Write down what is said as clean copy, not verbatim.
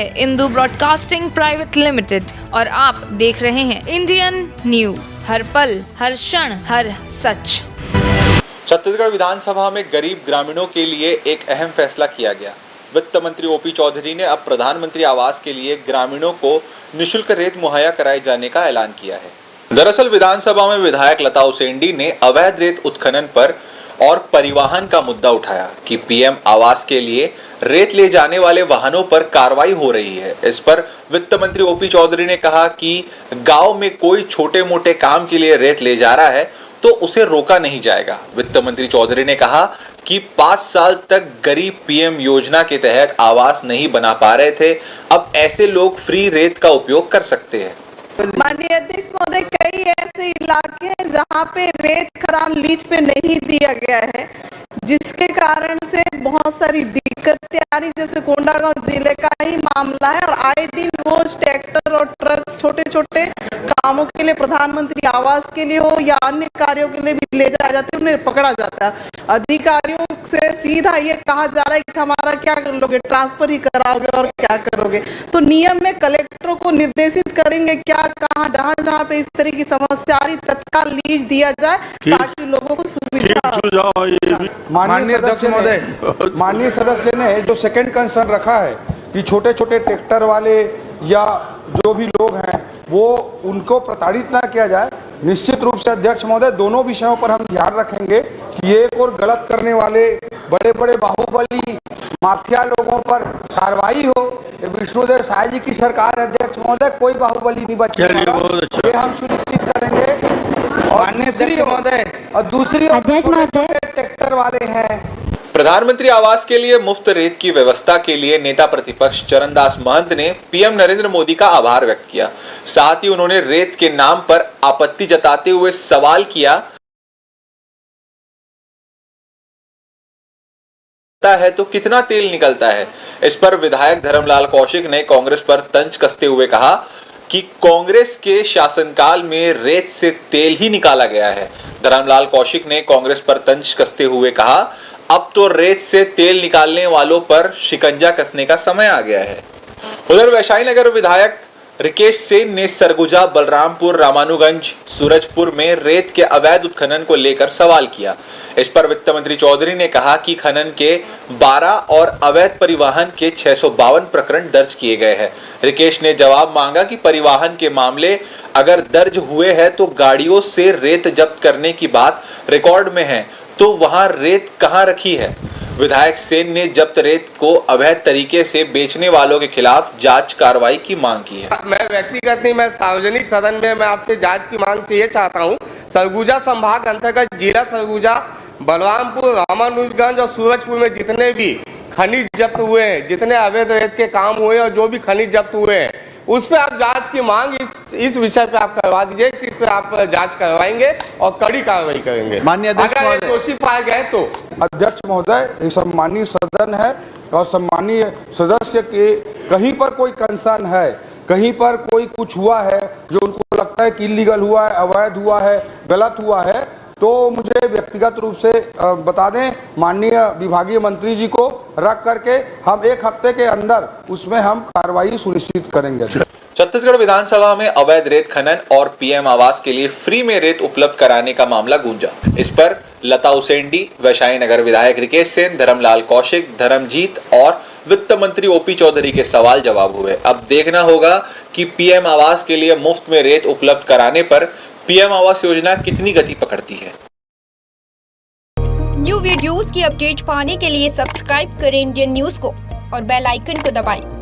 है Indu broadcasting private limited और आप देख रहे हैं इंडियन न्यूज, हर पल, हर क्षण, हर सच। छत्तीसगढ़ विधानसभा में गरीब ग्रामीणों के लिए एक अहम फैसला किया गया। वित्त मंत्री ओपी चौधरी ने अब प्रधानमंत्री आवास के लिए ग्रामीणों को निःशुल्क रेत मुहैया कराए जाने का ऐलान किया है। दरअसल विधानसभा में विधायक लता उसेंडी ने अवैध रेत उत्खनन पर और परिवहन का मुद्दा उठाया कि पीएम आवास के लिए रेत ले जाने वाले वाहनों पर कार्रवाई हो रही है। इस पर वित्त मंत्री ओपी चौधरी ने कहा कि गांव में कोई छोटे मोटे काम के लिए रेत ले जा रहा है तो उसे रोका नहीं जाएगा। वित्त मंत्री चौधरी ने कहा कि 5 साल तक गरीब पीएम योजना के तहत आवास नहीं बना पा रहे थे, अब ऐसे लोग फ्री रेत का उपयोग कर सकते हैं। माननीय अध्यक्ष महोदय, कई ऐसे इलाके हैं जहाँ पे रेत खदान लीज पे नहीं दिया गया है, जिसके कारण से बहुत सारी दिक्कतें आ रही। जैसे कोंडागांव जिले का ही मामला है और आए दिन रोज ट्रैक्टर और ट्रक छोटे छोटे कामों के लिए, प्रधानमंत्री आवास के लिए हो या अन्य कार्यों के लिए भी ले जाए जाते हैं, उन्हें पकड़ा जाता है। अधिकारियों से सीधा ये कहा जा रहा है कि हमारा क्या कर लोगे, ट्रांसफर ही कराओगे और क्या करोगे। तो नियम में कलेक्टरों को निर्देशित करेंगे क्या, कहाँ जहाँ पे इस तरह की समस्या आ रही तत्काल लीज दिया जाए ताकि लोगों को सुविधा। माननीय सदस्य ने जो सेकंड कंसर्न रखा है कि छोटे छोटे ट्रैक्टर वाले या जो भी लोग हैं वो उनको प्रताड़ित ना किया जाए, निश्चित रूप से अध्यक्ष महोदय दोनों विषयों पर हम ध्यान रखेंगे कि एक और गलत करने वाले बड़े बड़े बाहुबली माफिया लोगों पर कार्रवाई हो। विष्णुदेव साय जी की सरकार अध्यक्ष महोदय, कोई बाहुबली नहीं बचेगा, ये हम सुनिश्चित करेंगे। और दूसरी ट्रैक्टर वाले हैं। प्रधानमंत्री आवास के लिए मुफ्त रेत की व्यवस्था के लिए नेता प्रतिपक्ष चरणदास महंत ने पीएम नरेंद्र मोदी का आभार व्यक्त किया। साथ ही उन्होंने रेत के नाम पर आपत्ति जताते हुए सवाल किया है तो कितना तेल निकलता है। इस पर विधायक धर्मलाल कौशिक ने कांग्रेस पर तंज कसते हुए कहा कि कांग्रेस के शासनकाल में रेत से तेल ही निकाला गया है। धर्मलाल कौशिक ने कांग्रेस पर तंज कसते हुए कहा, अब तो रेत से तेल निकालने वालों पर शिकंजा कसने का समय आ गया है। उधर वैशाली नगर विधायक रिकेश सेन ने सरगुजा, बलरामपुर, रामानुगंज, सूरजपुर में रेत के अवैध उत्खनन को लेकर सवाल किया। इस पर वित्त मंत्री चौधरी ने कहा कि खनन के 12 और अवैध परिवहन के 652 प्रकरण दर्ज किए गए हैं। रिकेश ने जवाब मांगा कि परिवहन के मामले अगर दर्ज हुए हैं तो गाड़ियों से रेत जब्त करने की बात रिकॉर्ड में है, तो वहां रेत कहां रखी है। विधायक सेन ने जब्त रेत को अवैध तरीके से बेचने वालों के खिलाफ जांच कार्रवाई की मांग की है। मैं व्यक्तिगत नहीं, मैं सार्वजनिक सदन में मैं आपसे जांच की मांग से ये चाहता हूँ। सरगुजा संभाग अंतर्गत जिला सरगुजा, बलरामपुर, रामानुजगंज और सूरजपुर में जितने भी खनिज जब्त हुए हैं, जितने अवैध रेत के काम हुए और जो भी खनिज जब्त हुए हैं, उस पर आप जांच की मांग इस विषय पे आप करवा दीजिए कि इस पे आप जांच करवाएंगे और कड़ी कार्रवाई करेंगे। माननीय अगर दोषी पाए गए तो। अध्यक्ष महोदय, सम्मानीय सदन है और सम्मानीय सदस्य के कहीं पर कोई कंसर्न है, कहीं पर कोई कुछ हुआ है जो उनको लगता है कि इलीगल हुआ है, अवैध हुआ है, गलत हुआ है, तो मुझे व्यक्तिगत रूप से बता दें, माननीय विभागीय मंत्री जी को रख करके हम 1 हफ्ते के अंदर उसमें हम कार्रवाई सुनिश्चित करेंगे। छत्तीसगढ़ विधानसभा में अवैध रेत खनन और पीएम आवास के लिए फ्री में रेत उपलब्ध कराने का मामला गूंजा। इस पर लता उसेंडी, वैशाली नगर विधायक रिकेश सेन, धर्मलाल कौशिक, धर्मजीत और वित्त मंत्री ओपी चौधरी के सवाल जवाब हुए। अब देखना होगा कि पीएम आवास के लिए मुफ्त में रेत उपलब्ध कराने पर पीएम आवास योजना कितनी गति पकड़ती है। न्यू वीडियोस की अपडेट पाने के लिए सब्सक्राइब करें इंडियन न्यूज को और बेल आइकन को दबाएं।